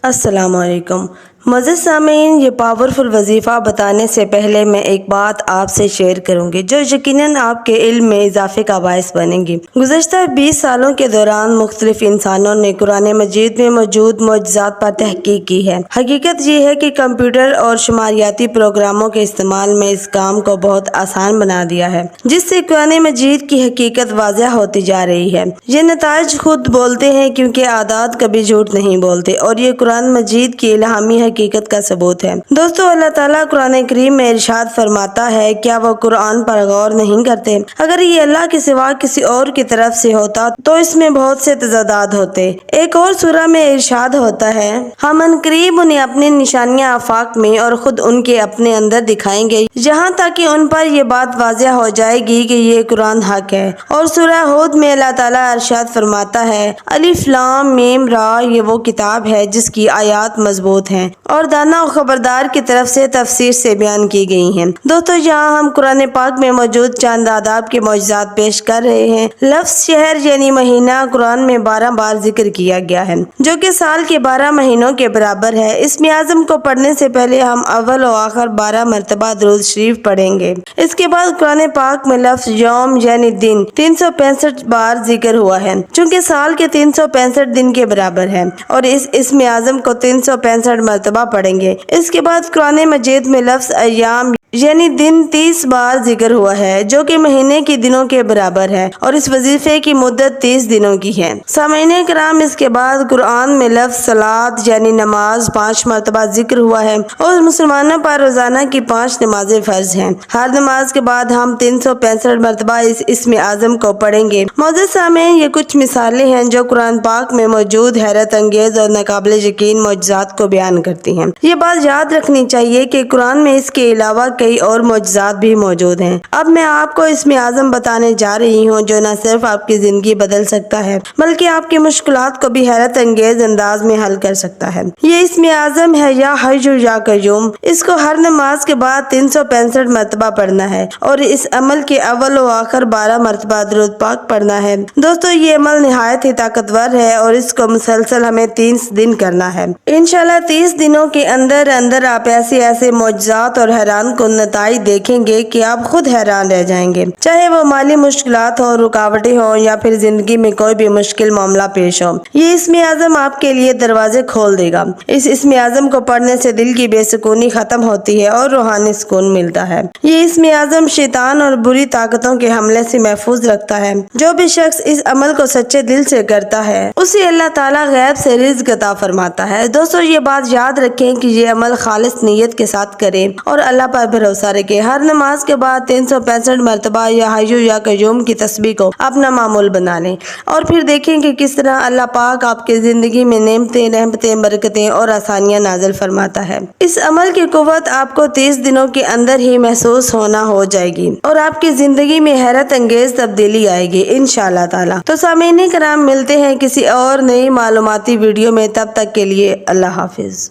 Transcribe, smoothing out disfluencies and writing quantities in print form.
السلام علیکم معزز سامعین، یہ پاورفل وظیفہ بتانے سے پہلے میں ایک بات آپ سے شیئر کروں گی جو یقیناً آپ کے علم میں اضافے کا باعث بنے گی۔ گزشتہ 20 سالوں کے دوران مختلف انسانوں نے قرآن مجید میں موجود معجزات پر تحقیق کی ہے۔ حقیقت یہ ہے کہ کمپیوٹر اور شماریاتی پروگراموں کے استعمال میں اس کام کو بہت آسان بنا دیا ہے، جس سے قرآن مجید کی حقیقت واضح ہوتی جا رہی ہے۔ یہ نتائج خود بولتے ہیں کیونکہ اعداد کبھی جھوٹ نہیں بولتے، اور یہ قرآن مجید کی الہامی حقیقت کا ثبوت ہے۔ دوستو، اللہ تعالیٰ قرآن کریم میں ارشاد فرماتا ہے، کیا وہ قرآن پر غور نہیں کرتے؟ اگر یہ اللہ کے سوا کسی اور کی طرف سے ہوتا تو اس میں بہت سے تضادات ہوتے۔ ایک اور سورہ میں ارشاد ہوتا ہے، ہم عنقریب انہیں اپنی نشانیاں آفاق میں اور خود ان کے اپنے اندر دکھائیں گے، یہاں تک کہ ان پر یہ بات واضح ہو جائے گی کہ یہ قرآن حق ہے۔ اور سورہ ہود میں اللہ تعالیٰ ارشاد فرماتا ہے، الف لام میم را، یہ وہ کتاب ہے جس کی آیات مضبوط ہیں اور دانا و خبردار کی طرف سے تفسیر سے بیان کی گئی ہیں۔ دوستو، یہاں ہم قرآن پاک میں موجود چند آداب کے معجزات پیش کر رہے ہیں۔ لفظ شہر یعنی مہینہ قرآن میں 12 بار ذکر کیا گیا ہے، جو کہ سال کے 12 مہینوں کے برابر ہے۔ اسم اعظم کو پڑھنے سے پہلے ہم اول و آخر 12 مرتبہ درود شریف پڑھیں گے۔ اس کے بعد قرآن پاک میں لفظ یوم یعنی دن 365 بار ذکر ہوا ہے، چونکہ سال کے 365 دن کے برابر ہے، اور اس اسم اعظم کو 365 مرتبہ پڑھیں گے۔ اس کے بعد قرآن مجید میں لفظ ایام یعنی دن 30 بار ذکر ہوا ہے، جو کہ مہینے کے دنوں کے برابر ہے، اور اس وظیفے کی مدت 30 دنوں کی ہے۔ سامعین کرام، اس کے بعد قرآن میں لفظ صلاۃ یعنی نماز 5 مرتبہ ذکر ہوا ہے، اور مسلمانوں پر روزانہ کی 5 نمازیں فرض ہیں۔ ہر نماز کے بعد ہم 365 مرتبہ اس اسم اعظم کو پڑھیں گے۔ معزز سامعین، یہ کچھ مثالیں ہیں جو قرآن پاک میں موجود حیرت انگیز اور ناقابل یقین معجزات کو بیان کرتی ہیں۔ یہ بات یاد رکھنی چاہیے کہ قرآن میں اس کے علاوہ کئی اور معجزات بھی موجود ہیں۔ اب میں آپ کو اسم اعظم بتانے جا رہی ہوں جو نہ صرف آپ کی زندگی بدل سکتا ہے بلکہ آپ کی مشکلات کو بھی حیرت انگیز انداز میں حل کر سکتا ہے۔ یہ اسم اعظم ہے یا حی یا قیوم۔ اس کو ہر نماز کے بعد 365 مرتبہ پڑھنا ہے، اور اس عمل کے اول و آخر 12 مرتبہ درود پاک پڑھنا ہے۔ دوستو، یہ عمل نہایت ہی طاقتور ہے، اور اس کو مسلسل ہمیں 30 دن کرنا ہے۔ انشاءاللہ 30 دنوں کے اندر آپ ایسے معجزات اور حیران کن نتائج دیکھیں گے کہ آپ خود حیران رہ جائیں گے، چاہے وہ مالی مشکلات ہوں، رکاوٹیں ہوں، یا پھر زندگی میں کوئی بھی مشکل معاملہ پیش ہو۔ یہ اسم اعظم آپ کے لیے دروازے کھول دے گا۔ اس اسم اعظم کو پڑھنے سے دل کی بے سکونی ختم ہوتی ہے اور روحانی سکون ملتا ہے۔ یہ اسم اعظم شیطان اور بری طاقتوں کے حملے سے محفوظ رکھتا ہے۔ جو بھی شخص اس عمل کو سچے دل سے کرتا ہے، اسے اللہ تعالیٰ غیب سے رزق عطا فرماتا ہے۔ دوستو، یہ بات یاد رکھیں کہ یہ عمل خالص نیت کے ساتھ کریں اور اللہ پر بھروسہ رکھیں۔ ہر نماز کے بعد 365 مرتبہ یا حی یا قیوم کی تسبیح کو اپنا معمول بنا لیں، اور پھر دیکھیں کہ کس طرح اللہ پاک آپ کی زندگی میں نعمتیں، رحمتیں، برکتیں اور آسانیاں نازل فرماتا ہے۔ اس عمل کی قوت آپ کو 30 دنوں کے اندر ہی محسوس ہونا ہو جائے گی، اور آپ کی زندگی میں حیرت انگیز تبدیلی آئے گی انشاءاللہ تعالی۔ تو سامعین کرام، ملتے ہیں کسی اور نئی معلوماتی ویڈیو میں، تب تک کے لیے اللہ حافظ۔